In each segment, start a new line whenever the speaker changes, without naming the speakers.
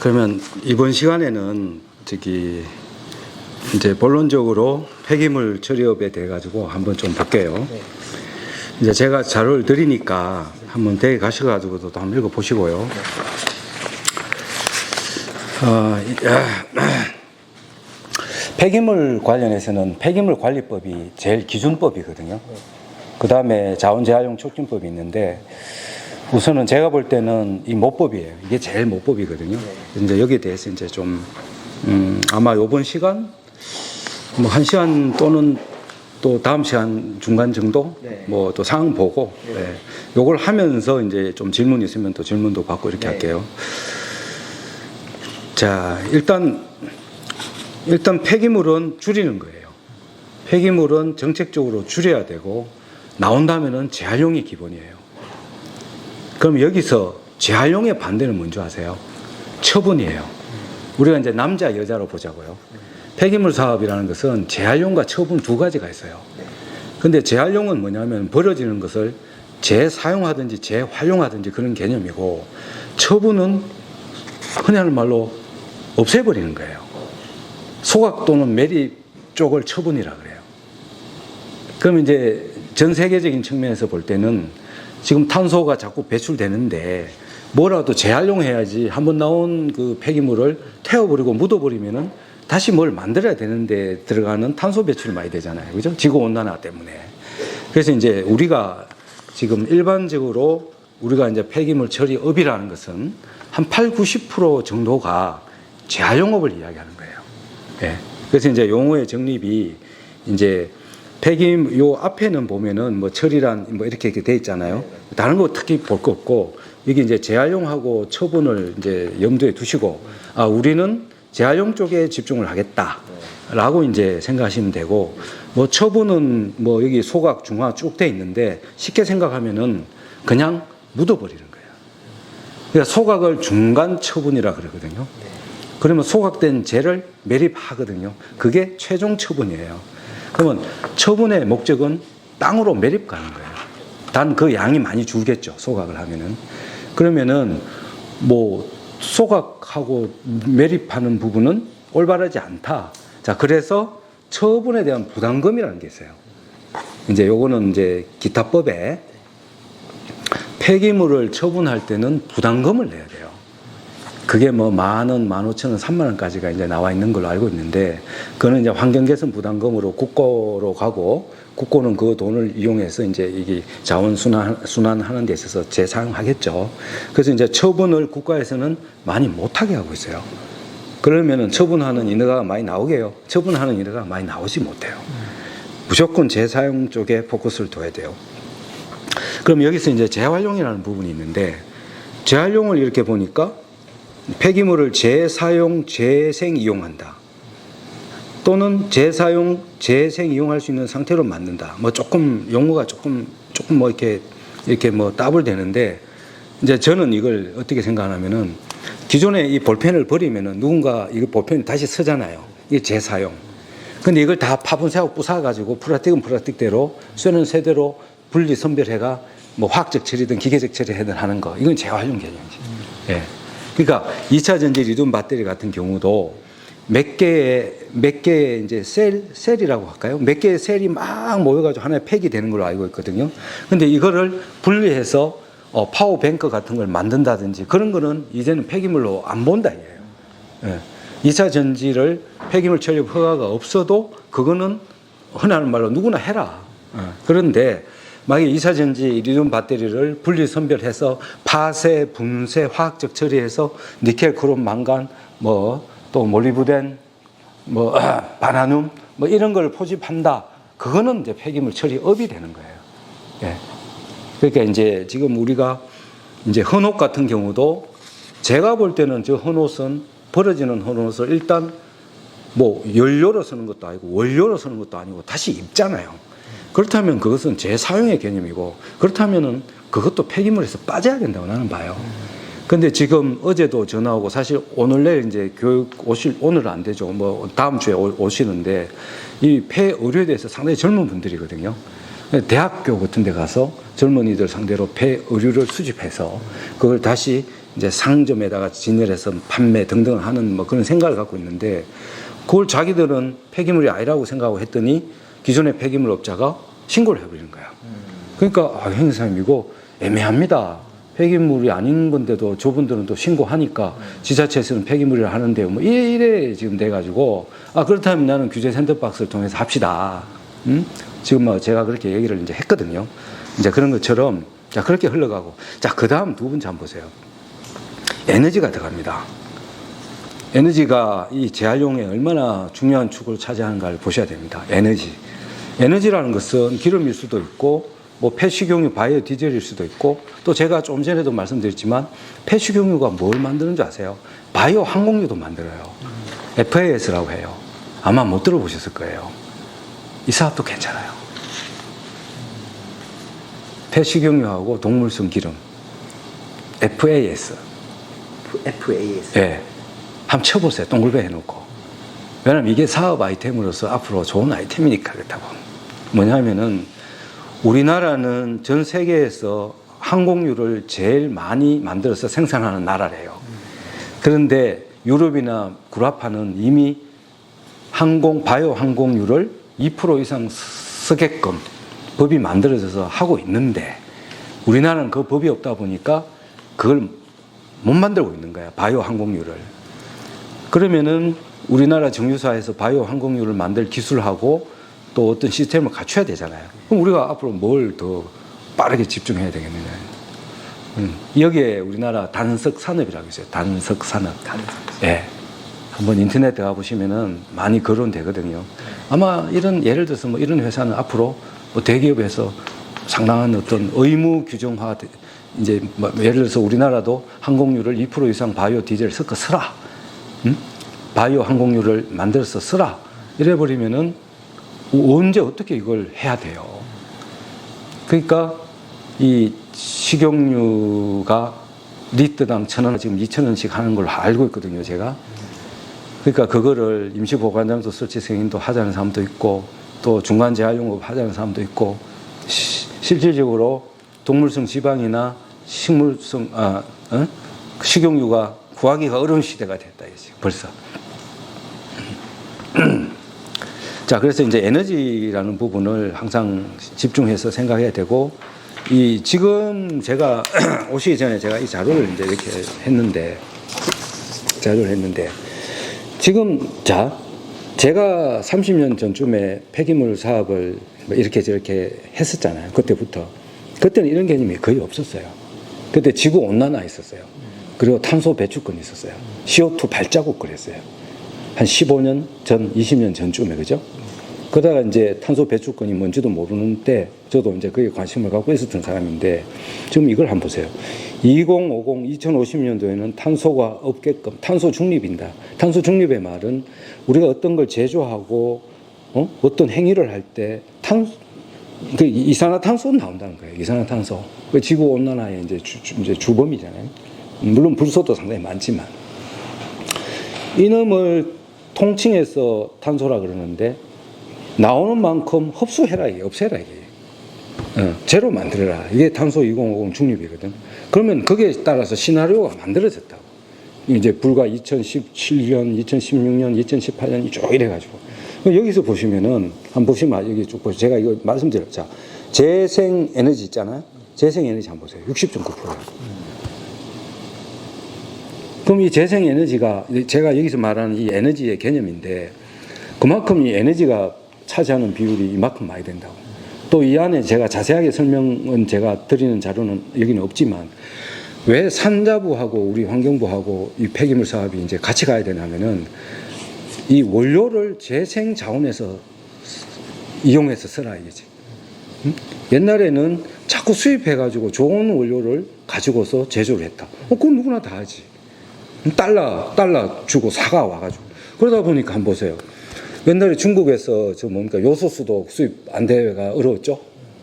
그러면 이번 시간에는 이제 본론적으로 폐기물 처리업에 대해 가지고 한번 좀 볼게요. 이제 제가 자료를 드리니까 한번 대에 가셔가지고도 한번 읽어 보시고요. 폐기물 관련해서는 폐기물 관리법이 제일 기준법이거든요. 그 다음에 자원재활용 촉진법이 있는데 우선은 제가 볼 때는 이 모법이에요. 이게 제일 모법이거든요. 이제 여기에 대해서 이제 좀 아마 요번 시간 뭐 한 시간 또는 또 다음 시간 중간 정도 뭐 또 상황 보고 요걸 하면서 이제 좀 질문 있으면 또 질문도 받고 이렇게 할게요. 자, 일단 폐기물은 줄이는 거예요. 폐기물은 정책적으로 줄여야 되고 나온다면은 재활용이 기본이에요. 그럼 여기서 재활용의 반대는 뭔지 아세요? 처분이에요. 우리가 이제 남자 여자로 보자고요. 폐기물 사업이라는 것은 재활용과 처분 두 가지가 있어요. 근데 재활용은 뭐냐면 버려지는 것을 재사용하든지 재활용하든지 그런 개념이고, 처분은 흔히 하는 말로 없애버리는 거예요. 소각 또는 매립 쪽을 처분이라 그래요. 그럼 이제 전 세계적인 측면에서 볼 때는 지금 탄소가 자꾸 배출되는데 뭐라도 재활용해야지, 한번 나온 그 폐기물을 태워버리고 묻어버리면은 다시 뭘 만들어야 되는데 들어가는 탄소 배출이 많이 되잖아요. 그죠? 지구온난화 때문에. 그래서 이제 우리가 지금 일반적으로 우리가 이제 폐기물 처리업이라는 것은 한 8, 90% 정도가 재활용업을 이야기하는 거예요. 예. 그래서 이제 용어의 정립이 이제 폐기물 요 앞에는 보면은 뭐 처리란 뭐 이렇게 돼 있잖아요. 다른 거 특히 볼 거 없고, 이게 이제 재활용하고 처분을 이제 염두에 두시고, 아, 우리는 재활용 쪽에 집중을 하겠다라고 이제 생각하시면 되고, 뭐 처분은 뭐 여기 소각, 중화 쭉 돼 있는데 쉽게 생각하면은 그냥 묻어버리는 거예요. 그러니까 소각을 중간 처분이라 그러거든요. 그러면 소각된 재를 매립하거든요. 그게 최종 처분이에요. 그러면 처분의 목적은 땅으로 매립 가는 거예요. 단 그 양이 많이 줄겠죠, 소각을 하면은. 그러면은 뭐 소각하고 매립하는 부분은 올바르지 않다. 자, 그래서 처분에 대한 부담금이라는 게 있어요. 이제 요거는 이제 기타법에 폐기물을 처분할 때는 부담금을 내야 돼요. 그게 뭐 10,000원, 15,000원, 30,000원까지가 이제 나와 있는 걸로 알고 있는데, 그거는 이제 환경개선 부담금으로 국고로 가고, 국고는 그 돈을 이용해서 이제 이게 자원 순환하는 데 있어서 재사용하겠죠. 그래서 이제 처분을 국가에서는 많이 못하게 하고 있어요. 그러면은 처분하는 인허가가 많이 나오게요. 처분하는 인허가가 많이 나오지 못해요. 무조건 재사용 쪽에 포커스를 둬야 돼요. 그럼 여기서 이제 재활용이라는 부분이 있는데, 재활용을 이렇게 보니까 폐기물을 재사용, 재생 이용한다. 또는 재사용, 재생 이용할 수 있는 상태로 만든다. 뭐 조금 용어가 조금 뭐 이렇게 뭐 따블되는데, 이제 저는 이걸 어떻게 생각하냐면은, 기존에 이 볼펜을 버리면은 누군가 이거 볼펜 다시 쓰잖아요. 이게 재사용. 근데 이걸 다 파분새하고 부숴가지고 플라스틱은 플라스틱대로, 쇠는 쇠대로 분리 선별해가 뭐 화학적 처리든 기계적 처리든 하는 거. 이건 재활용 개념이지. 예. 그러니까 2차 전지 리튬 배터리 같은 경우도 몇 개의 이제 셀이라고 할까요? 몇 개의 셀이 막 모여가지고 하나의 팩이 되는 걸로 알고 있거든요. 근데 이거를 분리해서 파워뱅크 같은 걸 만든다든지 그런 거는 이제는 폐기물로 안 본다 이거예요. 예. 2차 전지를 폐기물 처리 허가가 없어도 그거는 흔히 하는 말로 누구나 해라. 그런데 만약에 2차 전지 리튬 배터리를 분리 선별해서 파쇄, 분쇄, 화학적 처리해서 니켈, 크롬, 망간, 뭐 또 몰리브덴, 뭐 바나늄, 뭐 이런 걸 포집한다. 그거는 이제 폐기물 처리업이 되는 거예요. 예. 그러니까 이제 지금 우리가 이제 헌옷 같은 경우도 제가 볼 때는 저 헌옷은, 버려지는 헌옷을 일단 뭐 연료로 쓰는 것도 아니고 원료로 쓰는 것도 아니고 다시 입잖아요. 그렇다면 그것은 재사용의 개념이고, 그렇다면은 그것도 폐기물에서 빠져야 된다고 나는 봐요. 근데 지금 어제도 전화 오고, 사실 오늘 내일 이제 교육 오늘은 안 되죠. 뭐 다음 주에 오시는데, 이 폐의료에 대해서 상당히 젊은 분들이거든요. 대학교 같은 데 가서 젊은이들 상대로 폐의료를 수집해서 그걸 다시 이제 상점에다가 진열해서 판매 등등 하는 뭐 그런 생각을 갖고 있는데 그걸 자기들은 폐기물이 아니라고 생각하고 했더니 기존의 폐기물 업자가 신고를 해버리는 거야. 그러니까 형사님 이거 애매합니다. 폐기물이 아닌 건데도 저분들은 또 신고하니까 지자체에서는 폐기물이라 하는데요. 뭐 이래 지금 돼가지고 그렇다면 나는 규제 샌드박스를 통해서 합시다. 지금 뭐 제가 그렇게 얘기를 이제 했거든요. 이제 그런 것처럼 자 그렇게 흘러가고 자 그 다음 두 번째 한번 보세요. 에너지가 들어갑니다. 에너지가 이 재활용에 얼마나 중요한 축을 차지하는가를 보셔야 됩니다. 에너지라는 것은 기름일 수도 있고 뭐 폐식용유 바이오 디젤일 수도 있고 또 제가 좀 전에도 말씀드렸지만 폐식용유가 뭘 만드는 줄 아세요? 바이오 항공유도 만들어요. FAS라고 해요. 아마 못 들어보셨을 거예요. 이 사업도 괜찮아요. 폐식용유하고 동물성 기름 FAS. 예. 한번 쳐보세요. 동글배 해놓고. 왜냐면 이게 사업 아이템으로서 앞으로 좋은 아이템이니까 그렇다고. 뭐냐면은 우리나라는 전 세계에서 항공유를 제일 많이 만들어서 생산하는 나라래요. 그런데 유럽이나 구라파는 이미 바이오 항공유를 2% 이상 쓰게끔 법이 만들어져서 하고 있는데 우리나라는 그 법이 없다 보니까 그걸 못 만들고 있는 거야. 바이오 항공유를. 그러면은 우리나라 정유사에서 바이오 항공유를 만들 기술하고 또 어떤 시스템을 갖춰야 되잖아요. 그럼 우리가 앞으로 뭘 더 빠르게 집중해야 되겠느냐. 여기에 우리나라 단석 산업이라고 있어요. 단석 산업. 예. 한번 인터넷 들어가 보시면은 많이 거론되거든요. 아마 이런 예를 들어서 뭐 이런 회사는 앞으로 뭐 대기업에서 상당한 어떤 의무 규정화 이제 뭐 예를 들어서 우리나라도 항공유를 2% 이상 바이오 디젤 섞어 쓰라. 바이오 항공유를 만들어서 쓰라. 이래 버리면은 언제 어떻게 이걸 해야 돼요. 그러니까 이 식용유가 리터당 1,000원 지금 2,000원씩 하는 걸로 알고 있거든요, 제가. 그러니까 그거를 임시보관장소 설치 승인도 하자는 사람도 있고 또 중간 재활용업 하자는 사람도 있고 실질적으로 동물성 지방이나 식용유가 구하기가 어려운 시대가 됐다 이거지 벌써. 자, 그래서 이제 에너지라는 부분을 항상 집중해서 생각해야 되고, 지금 제가 오시기 전에 제가 이 자료를 이제 이렇게 했는데, 지금, 제가 30년 전쯤에 폐기물 사업을 이렇게 저렇게 했었잖아요. 그때부터. 그때는 이런 개념이 거의 없었어요. 그때 지구 온난화 있었어요. 그리고 탄소 배출권이 있었어요. CO2 발자국 그랬어요. 한 15년 전, 20년 전쯤에, 그죠? 그러다가 이제 탄소 배출권이 뭔지도 모르는 때, 저도 이제 거기에 관심을 갖고 있었던 사람인데, 지금 이걸 한번 보세요. 2050년도에는 탄소가 없게끔, 탄소 중립인다. 탄소 중립의 말은 우리가 어떤 걸 제조하고, 어떤 행위를 할 때, 이산화탄소 나온다는 거예요. 이산화탄소. 그 지구 온난화의 이제 주범이잖아요. 물론 불소도 상당히 많지만. 이놈을 통칭해서 탄소라 그러는데, 나오는 만큼 흡수해라, 이게 없애라, 이게. 제로 만들어라. 이게 탄소 2050 중립이거든. 그러면 거기에 따라서 시나리오가 만들어졌다고. 이제 불과 2017년, 2016년, 2018년 쭉 이래가지고. 여기서 보시면은, 한번 보시면, 여기 쭉 보세요. 제가 이거 말씀드려요. 자, 재생 에너지 있잖아요. 재생 에너지 한번 보세요. 60.9%. 그럼 이 재생 에너지가, 제가 여기서 말하는 이 에너지의 개념인데, 그만큼 이 에너지가 차지하는 비율이 이만큼 많이 된다고. 또 이 안에 제가 자세하게 설명은 제가 드리는 자료는 여기는 없지만 왜 산자부하고 우리 환경부하고 이 폐기물 사업이 이제 같이 가야 되냐면은 이 원료를 재생 자원에서 이용해서 쓰라 이거지. 옛날에는 자꾸 수입해가지고 좋은 원료를 가지고서 제조를 했다. 그건 누구나 다 하지. 달러 주고 사가 와가지고. 그러다 보니까 한번 보세요. 옛날에 중국에서 요소수도 수입 안 되기가 어려웠죠.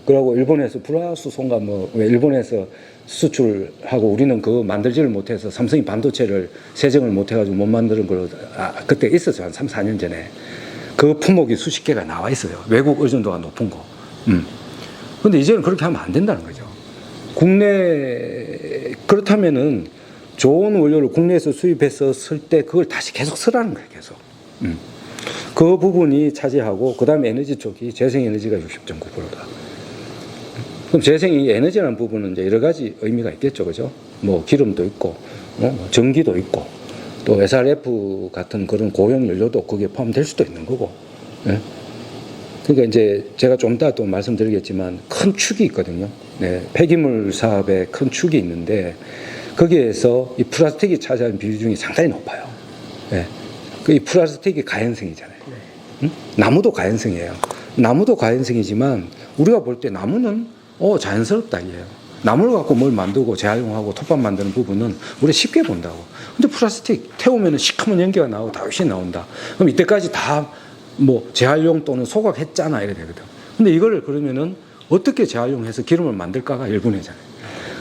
그러고 일본에서 불화수소인가 일본에서 수출하고 우리는 그거 만들지를 못해서 삼성이 반도체를 세정을 못해가지고 못 만드는 걸로 그때 있었어요. 한 3, 4년 전에. 그 품목이 수십 개가 나와 있어요. 외국 의존도가 높은 거. 근데 이제는 그렇게 하면 안 된다는 거죠. 그렇다면은 좋은 원료를 국내에서 수입해서 쓸 때 그걸 다시 계속 쓰라는 거예요, 계속. 그 부분이 차지하고, 그 다음에 에너지 쪽이 재생에너지가 60.9%다. 그럼 재생이 에너지라는 부분은 이제 여러 가지 의미가 있겠죠, 그죠? 뭐 기름도 있고, 전기도 있고, 또 SRF 같은 그런 고용 연료도 거기에 포함될 수도 있는 거고. 예? 그러니까 이제 제가 좀 이따 또 말씀드리겠지만 큰 축이 있거든요. 네, 폐기물 사업에 큰 축이 있는데 거기에서 이 플라스틱이 차지하는 비중이 상당히 높아요. 네. 이 플라스틱이 가연성이잖아요. 응? 나무도 가연성이에요. 나무도 가연성이지만 우리가 볼 때 나무는 자연스럽다 이에요. 나무를 갖고 뭘 만들고 재활용하고 톱밥 만드는 부분은 우리 쉽게 본다고. 근데 플라스틱 태우면 시커먼 연기가 나오고 다 훨씬 나온다. 그럼 이때까지 다 뭐 재활용 또는 소각했잖아 이래 되거든. 근데 이거를 그러면은 어떻게 재활용해서 기름을 만들까가 열분이잖아요.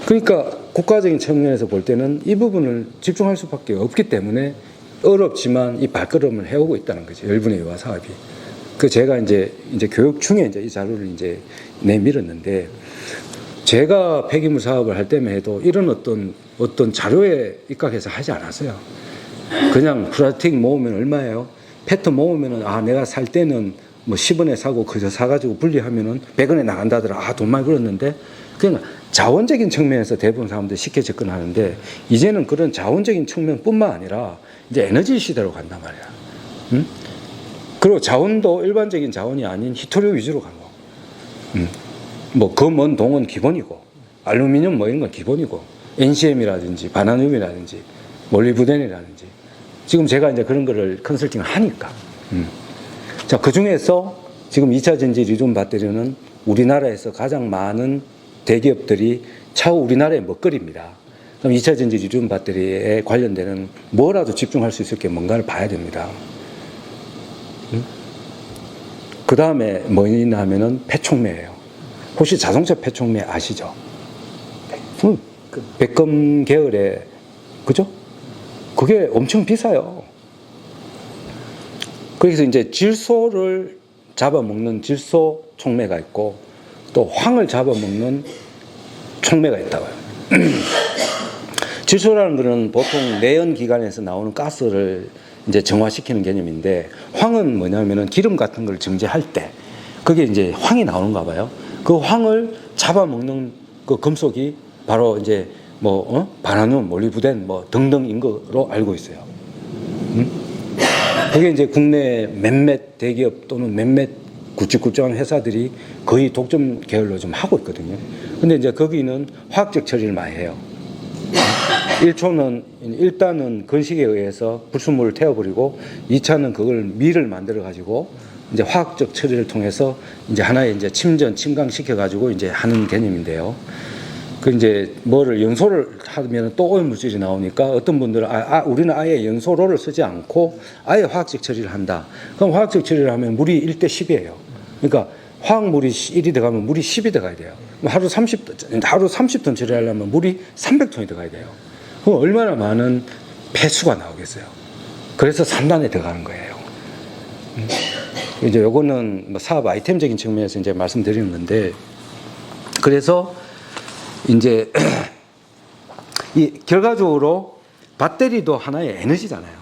그러니까 국가적인 측면에서 볼 때는 이 부분을 집중할 수밖에 없기 때문에 어렵지만 이 발걸음을 해오고 있다는 거죠. 열분의 유화 사업이. 그 제가 이제 교육 중에 이제 이 자료를 이제 내밀었는데, 제가 폐기물 사업을 할 때만 해도 이런 어떤 자료에 입각해서 하지 않았어요. 그냥 플라스틱 모으면 얼마예요? 페트 모으면은 내가 살 때는 뭐 10원에 사고 그저 사가지고 분리하면은 100원에 나간다더라. 돈 많이 벌었는데. 그냥 자원적인 측면에서 대부분 사람들이 쉽게 접근하는데, 이제는 그런 자원적인 측면뿐만 아니라 이제 에너지 시대로 간단 말이야. 응? 그리고 자원도 일반적인 자원이 아닌 히토류 위주로 가는 거. 뭐 금은 동은 기본이고, 알루미늄 뭐 이런 건 기본이고, NCM이라든지 바나늄이라든지 몰리브덴이라든지, 지금 제가 이제 그런 거를 컨설팅을 하니까. 자, 그 중에서 지금 2차 전지 리튬 배터리는 우리나라에서 가장 많은 대기업들이 차후 우리나라의 먹거리입니다. 그럼 2차 전지 리튬 배터리에 관련되는 뭐라도 집중할 수 있을 게 뭔가를 봐야 됩니다. 그 다음에 뭐 있나 하면은 폐촉매예요. 혹시 자동차 폐촉매 아시죠? 백금 계열의, 그죠? 그게 엄청 비싸요. 그래서 이제 질소를 잡아먹는 질소 촉매가 있고, 또 황을 잡아먹는 촉매가 있다고요. 질소라는 것은 보통 내연기관에서 나오는 가스를 이제 정화시키는 개념인데, 황은 뭐냐면은 기름 같은 걸 정제할 때 그게 이제 황이 나오는가 봐요. 그 황을 잡아먹는 그 금속이 바로 이제 바나늄, 몰리브덴 뭐 등등인 거로 알고 있어요. 그게 이제 국내 몇몇 대기업 또는 몇몇 굵직굵직한 회사들이 거의 독점 계열로 좀 하고 있거든요. 근데 이제 거기는 화학적 처리를 많이 해요. 1초는 일단은 건식에 의해서 불순물을 태워버리고, 2차는 그걸 밀을 만들어 가지고 이제 화학적 처리를 통해서 이제 하나의 이제 침강시켜 가지고 이제 하는 개념인데요. 그 이제 뭐를 연소를 하면 또 오염물질이 나오니까 어떤 분들은 우리는 아예 연소로를 쓰지 않고 아예 화학적 처리를 한다. 그럼 화학적 처리를 하면 물이 1대 10이에요. 그러니까 화학물이 1이 들어가면 물이 10이 들어가야 돼요. 하루 30톤 처리하려면 물이 300톤이 들어가야 돼요. 그럼 얼마나 많은 폐수가 나오겠어요. 그래서 3단에 들어가는 거예요. 이제 요거는 뭐 사업 아이템적인 측면에서 이제 말씀드리는 건데, 그래서 이제 이 결과적으로 배터리도 하나의 에너지잖아요.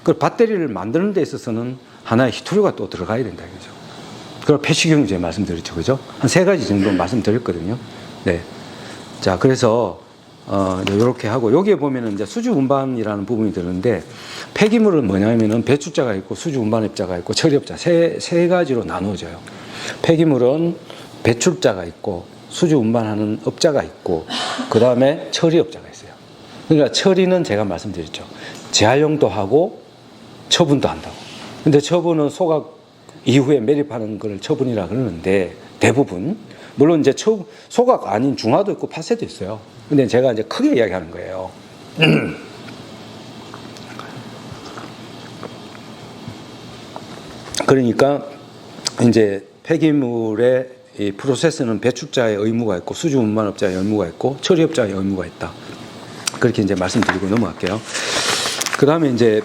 그 배터리를 만드는 데 있어서는 하나의 히토류가 또 들어가야 된다 이거죠. 그걸 폐식경제 말씀드렸죠, 그죠? 한 3가지 정도 말씀드렸거든요. 네. 자, 그래서 이렇게 하고, 여기에 보면은 이제 수주 운반이라는 부분이 드는데, 폐기물은 뭐냐면은 배출자가 있고 수주 운반업자가 있고 처리업자 세 가지로 나누어져요. 폐기물은 배출자가 있고 수주 운반하는 업자가 있고, 그 다음에 처리업자가 있어요. 그러니까 처리는 제가 말씀드렸죠. 재활용도 하고 처분도 한다고. 근데 처분은 소각 이후에 매립하는 걸 처분이라 그러는데, 대부분 물론 이제 소각 아닌 중화도 있고 파쇄도 있어요. 근데 제가 이제 크게 이야기하는 거예요. 그러니까 이제 폐기물의 이 프로세스는 배출자의 의무가 있고 수주 운반업자의 의무가 있고 처리업자의 의무가 있다. 그렇게 이제 말씀드리고 넘어갈게요. 그 다음에 이제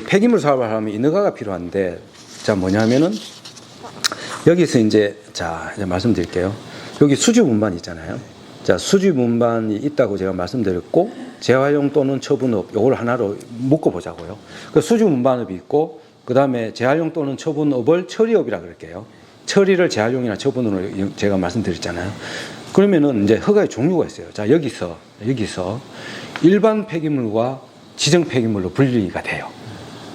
폐기물 사업을 하면 인허가가 필요한데, 자, 뭐냐면은 여기서 이제 말씀드릴게요. 여기 수주 운반 있잖아요. 자, 수집 운반이 있다고 제가 말씀드렸고, 재활용 또는 처분업, 요걸 하나로 묶어보자고요. 그 수집 운반업이 있고, 그 다음에 재활용 또는 처분업을 처리업이라 그럴게요. 처리를 재활용이나 처분으로 제가 말씀드렸잖아요. 그러면은 이제 허가의 종류가 있어요. 자, 여기서 일반 폐기물과 지정 폐기물로 분리가 돼요.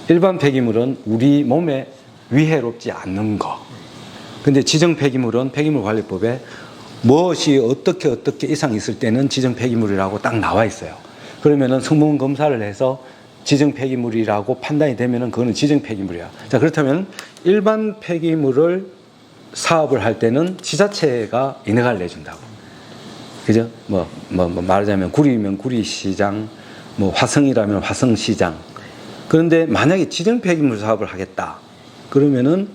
일반 폐기물은 우리 몸에 위해롭지 않는 거. 근데 지정 폐기물은 폐기물관리법에 무엇이 어떻게 이상이 있을 때는 지정 폐기물이라고 딱 나와 있어요. 그러면은 성분 검사를 해서 지정 폐기물이라고 판단이 되면은 그거는 지정 폐기물이야. 자, 그렇다면 일반 폐기물을 사업을 할 때는 지자체가 인허가를 내준다고. 그죠? 말하자면 구리면 구리시장, 화성이라면 화성시장. 그런데 만약에 지정 폐기물 사업을 하겠다. 그러면은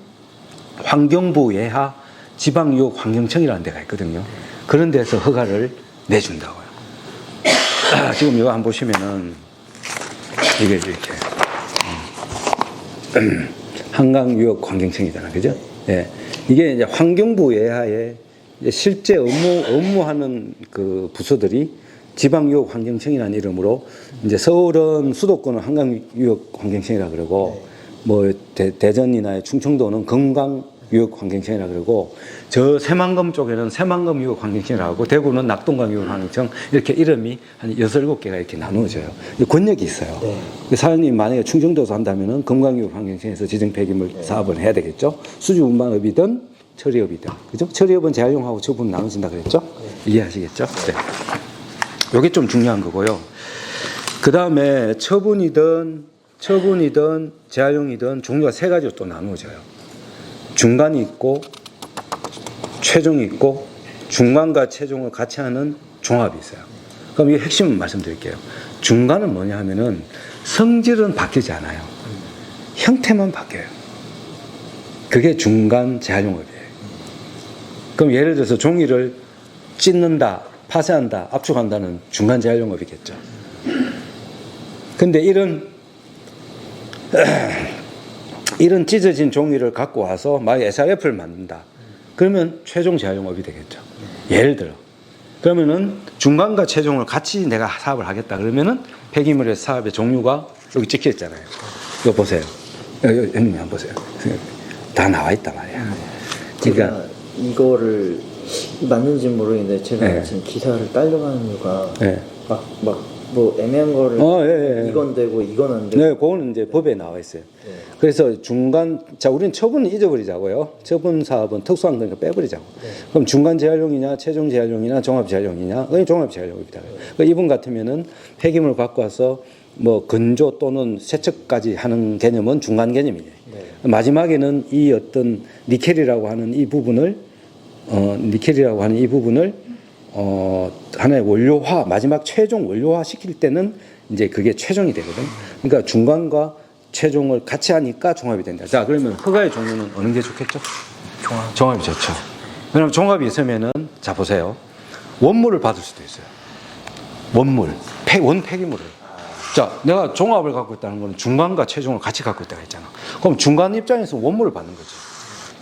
환경부 예하 지방유역환경청이라는 데가 있거든요. 그런 데서 허가를 내준다고요. 지금 이거 한번 보시면은 이게 이렇게 한강유역환경청이잖아요, 그죠? 예, 이게 이제 환경부 예하에 실제 업무하는 그 부서들이 지방유역환경청이라는 이름으로 이제 서울은 수도권은 한강유역환경청이라 그러고 대전이나 충청도는 건강유역환경청이라 그러고 저 새만금 쪽에는 새만금유역환경청이라고 하고 대구는 낙동강유역환경청 이렇게 이름이 한 6, 7개가 이렇게 나누어져요. 권력이 있어요. 네. 사장님이 만약에 충청도에서 한다면은 건강유역환경청에서 지정 폐기물 사업을 해야 되겠죠. 수주 운반업이든 처리업이든. 그죠? 처리업은 재활용하고 처분 나눠진다 그랬죠? 네. 이해하시겠죠? 네. 요게 좀 중요한 거고요. 그 다음에 처분이든 재활용이든 종류가 3가지로 또 나누어져요. 중간이 있고 최종이 있고 중간과 최종을 같이 하는 종합이 있어요. 그럼 이 핵심을 말씀드릴게요. 중간은 뭐냐 하면은 성질은 바뀌지 않아요. 형태만 바뀌어요. 그게 중간 재활용업이에요. 그럼 예를 들어서 종이를 찢는다, 파쇄한다, 압축한다는 중간 재활용업이겠죠. 근데 이런 찢어진 종이를 갖고 와서 막 SRF를 만든다. 그러면 최종 재활용업이 되겠죠. 예를 들어. 그러면은 중간과 최종을 같이 내가 사업을 하겠다. 그러면은 폐기물의 사업의 종류가 여기 찍혀 있잖아요. 이거 보세요. 형님 한번 보세요. 다 나와 있단 말이야.
그러니까 이거를 맞는지 모르겠는데 제가 지금 기사를 딸려가는 이유가 뭐 애매한 거를 이건 되고 이건 안 되고.
네, 그거는 이제 법에 나와 있어요. 네. 그래서 중간, 자, 우리는 처분은 잊어버리자고요. 처분 사업은 특수한 거니까 빼버리자고. 네. 그럼 중간 재활용이냐, 최종 재활용이냐, 종합 재활용이냐? 그건 종합 재활용입니다. 그러니까 이분 같으면은 폐기물 갖고 와서 건조 또는 세척까지 하는 개념은 중간 개념이에요. 네. 마지막에는 이 어떤 니켈이라고 하는 이 부분을 하나의 원료화, 마지막 최종 원료화 시킬 때는 이제 그게 최종이 되거든. 그러니까 중간과 최종을 같이 하니까 종합이 된다. 자, 그러면 허가의 종류는 어느 게 좋겠죠? 종합이 좋죠. 왜냐면 종합이 있으면은, 자, 보세요. 원물을 받을 수도 있어요. 원폐기물을. 자, 내가 종합을 갖고 있다는 건 중간과 최종을 같이 갖고 있다고 했잖아. 그럼 중간 입장에서 원물을 받는 거지.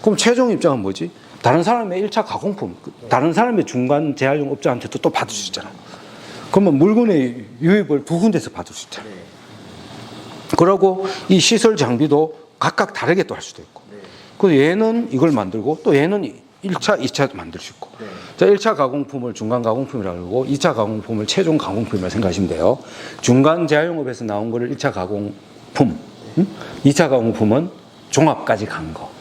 그럼 최종 입장은 뭐지? 다른 사람의 1차 가공품, 다른 사람의 중간 재활용 업자한테도 또 받을 수 있잖아. 그러면 물건의 유입을 2군데서 받을 수 있잖아. 그러고 이 시설 장비도 각각 다르게 또 할 수도 있고. 그래서 얘는 이걸 만들고 또 얘는 1차, 2차 만들 수 있고. 자, 1차 가공품을 중간 가공품이라고 그러고 2차 가공품을 최종 가공품이라고 생각하시면 돼요. 중간 재활용업에서 나온 거를 1차 가공품, 2차 가공품은 종합까지 간 거.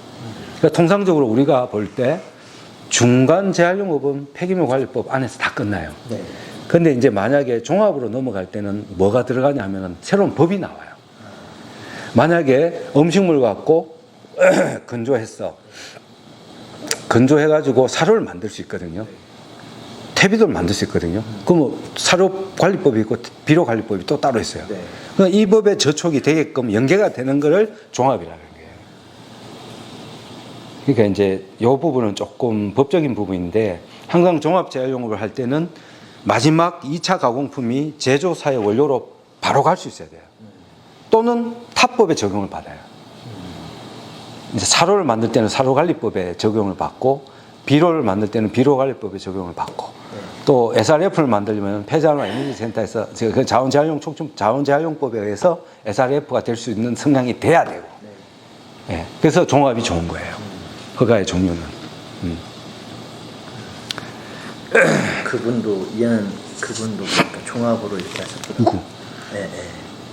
그러니까 통상적으로 우리가 볼 때 중간 재활용업은 폐기물관리법 안에서 다 끝나요. 근데 이제 만약에 종합으로 넘어갈 때는 뭐가 들어가냐 하면은 새로운 법이 나와요. 만약에 음식물 갖고 건조했어. 건조해가지고 사료를 만들 수 있거든요. 퇴비도를 만들 수 있거든요. 그럼 사료관리법이 있고 비료관리법이 또 따로 있어요. 그러니까 이 법에 저촉이 되게끔 연계가 되는 거를 종합이라는 거예요. 그러니까 이제 이 부분은 조금 법적인 부분인데 항상 종합재활용업을 할 때는 마지막 2차 가공품이 제조사의 원료로 바로 갈 수 있어야 돼요. 또는 타법에 적용을 받아요. 이제 사료를 만들 때는 사료관리법에 적용을 받고 비료를 만들 때는 비료관리법에 적용을 받고 또 SRF를 만들려면 폐자원화 에너지 센터에서 그 자원재활용법에 의해서 SRF가 될 수 있는 성향이 돼야 되고. 예. 그래서 종합이 좋은 거예요. 허가의 종류는.
그분도 그러니까 종합으로 이렇게 하셨거든요.
누구?
네.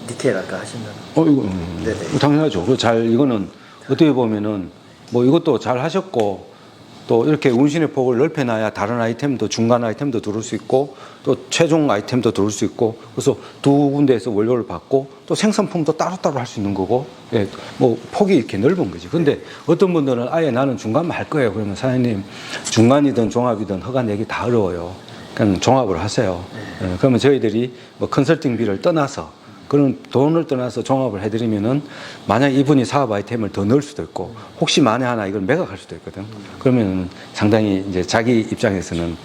디테일 아까 하신다는.
이거
네네.
당연하죠. 이거는 어떻게 보면은 뭐 이것도 잘 하셨고 또 이렇게 운신의 폭을 넓혀놔야 다른 아이템도 중간 아이템도 들어올 수 있고 또 최종 아이템도 들어올 수 있고 그래서 두 군데에서 원료를 받고 또 생산품도 따로따로 할 수 있는 거고 예, 뭐 폭이 이렇게 넓은 거지. 근데 어떤 분들은 아예 나는 중간만 할 거예요. 그러면 사장님 중간이든 종합이든 허가 내기 다 어려워요. 그냥 종합을 하세요. 예, 그러면 저희들이 뭐 컨설팅비를 떠나서 그런 돈을 떠나서 종합을 해드리면은 만약 이분이 사업 아이템을 더 넣을 수도 있고 혹시 만에 하나 이걸 매각할 수도 있거든. 그러면 상당히 이제 자기 입장에서는